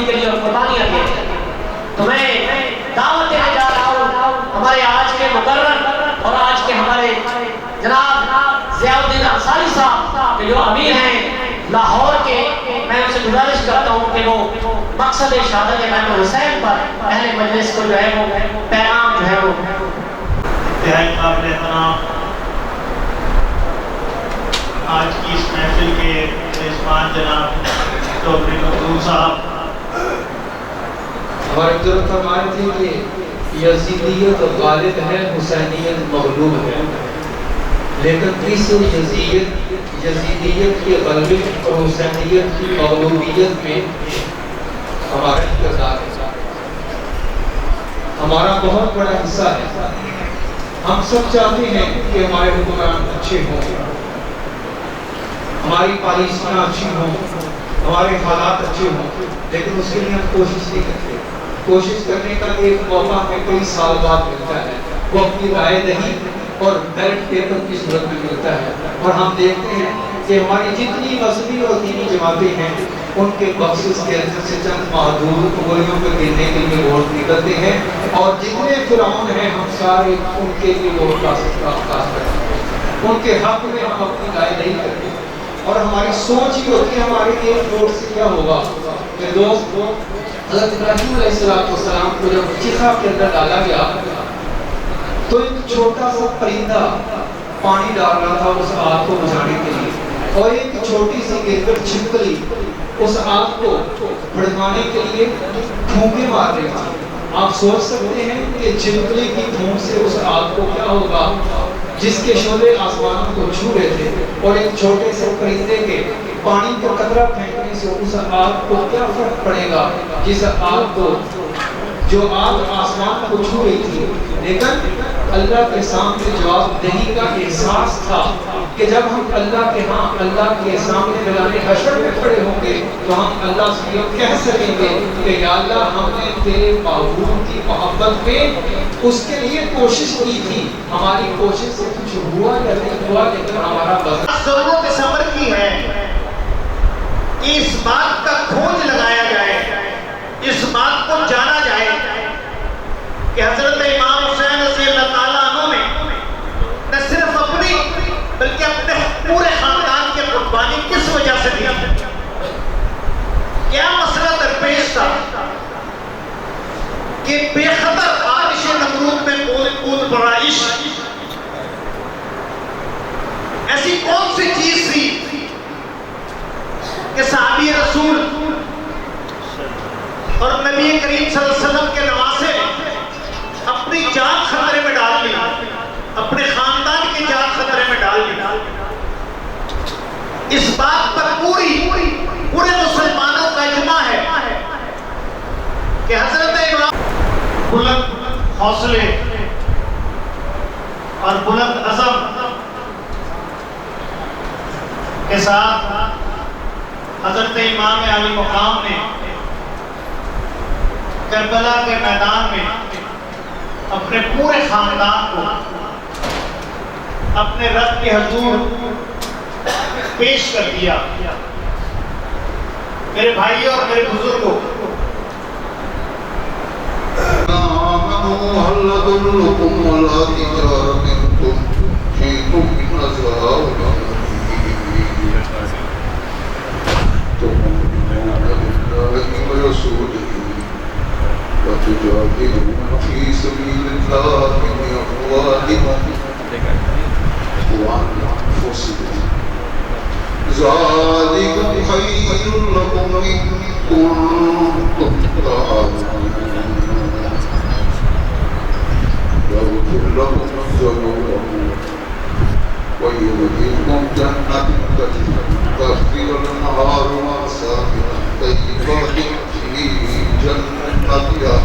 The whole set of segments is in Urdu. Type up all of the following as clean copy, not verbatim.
کے لیے اور قربانیاں دیے تو میں دعوت دینے جا رہا ہوں ہمارے آج کے مقرر اور آج کے ہمارے جناب ضیاء الدین انصاری صاحب کہ جو امیر ہیں لاہور کے. میں ان سے گزارش کرتا ہوں کہ وہ مقصد شہادت امام حسین پر اہل مجلس کو جو ہے وہ پیغام جو ہے وہ انتہائی قابل احترام آج کی اس محفل کے میزبان جناب چودھری مقبول صاحب ہمارے بزرگ فرما رہے تھے کہ یزیدیت غالب ہے، حسینیت مغلوب ہے، لیکن اس یزیدیت کے غلبے اور حسینیت کی مغلوبیت میں ہمارا کردار ہے، ہمارا بہت بڑا حصہ ہے. ہم سب چاہتے ہیں کہ ہمارے حکمران اچھے ہوں، ہماری پالیسیاں اچھی ہوں، ہمارے حالات اچھے ہوں، لیکن اس کے لیے ہم کوشش نہیں کرتے. کوشش کرنے کا ایک موقع ہمیں کئی سال بعد ملتا ہے، وہ اپنی رائے دہی اور بیلٹ پیپر کی صورت میں ملتا ہے، اور ہم دیکھتے ہیں کہ ہماری جتنی مذہبی اور دینی جماعتیں ہیں ان کے بخشش کے اندر سے چند معدود انگلیوں پہ گرنے کے لیے ووٹ نکلتے ہیں، اور جتنے فرعون ہیں ہم سارے ان کے لیے ووٹ کا کرتے ہیں، ان کے حق میں ہم اپنی رائے دہی کرتے ہیں. اور ہماری سوچ ہی ہوتی ہے ہمارے ایک ووٹ سے کیا ہوگا. میرے دوست حضرت ابراہیم علیہ السلام کو جب چیخا کے اندر ڈالا گیا تو ایک چھوٹا سا پرندہ پانی ڈال رہا تھا اس آگ کو بجھانے کے لیے، اور ایک چھوٹی سی گرگٹ چھپکلی اس آگ کو بھڑکانے کے لیے پھونکے مار رہی تھی. آپ سوچ سکتے ہیں کہ چھپکلی کی پھونک سے اس آگ کو کیا ہوگا جس کے شعلے آسمان کو چھو رہے تھے، اور ایک چھوٹے سے پرندے کے پانی کا قطرہ پھینکنے سے اس آگ کو کیا فرق پڑے گا جس آگ کو جو آگ آسمان کو چھو رہی تھی. لیکن اللہ کے سامنے جواب دہی کا احساس تھا کہ جب ہم اللہ کے ہاں اللہ کے سامنے میدان حشر میں کھڑے ہوں گے تو ہم اللہ سے یہ کہہ سکیں گے کہ یا اللہ ہم نے تیرے محبوب کی محبت میں اس کے لیے کوشش کی تھی، ہماری کوشش سے کچھ ہوا یا نہیں ہوا، لیکن ہمارا بس ضرورت صبر کی ہے کہ اس بات کا کھوج لگایا جائے، اس بات کو جانا جائے کہ حضرت امام حسین رضی اللہ تعالیٰ عنہ نے نہ صرف اپنی بلکہ اپنے پورے خاندان کی قربانی کس وجہ سے دی. کیا مسئلہ درپیش تھا کہ بے خطر آتش نمرود میں کود پڑا عشق؟ ایسی کون سی چیز تھی کہ صحابی رسول اور نبی کریم صلی اللہ علیہ وسلم کے نواسے اپنی جان خطرے میں ڈال لی، اپنے خاندان کی جان خطرے میں ڈال لی؟ اس بات پر پورے مسلمانوں کا اجماع ہے کہ حضرت ابراہیم بلند حوصلے اور بلند عزم کے ساتھ حضرت امام علی مقام نے کربلا کے میدان میں اپنے پورے خاندان کو اپنے رب کے حضور پیش کر دیا. میرے بھائی اور میرے بزرگوں، وتجاهدون في سبيل الله بأموالكم وأنفسكم ذلكم خير لكم إن كنتم تعلمون يغفر لكم ذنوبكم ويدخلكم جنات تجري الأنهار مساكن طيبات في جنات عدن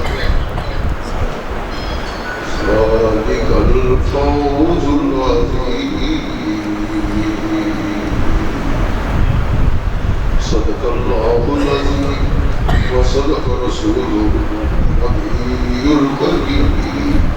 ذلك الفوز العظيم صدق الله العظيم وصدق رسوله النبي الكريم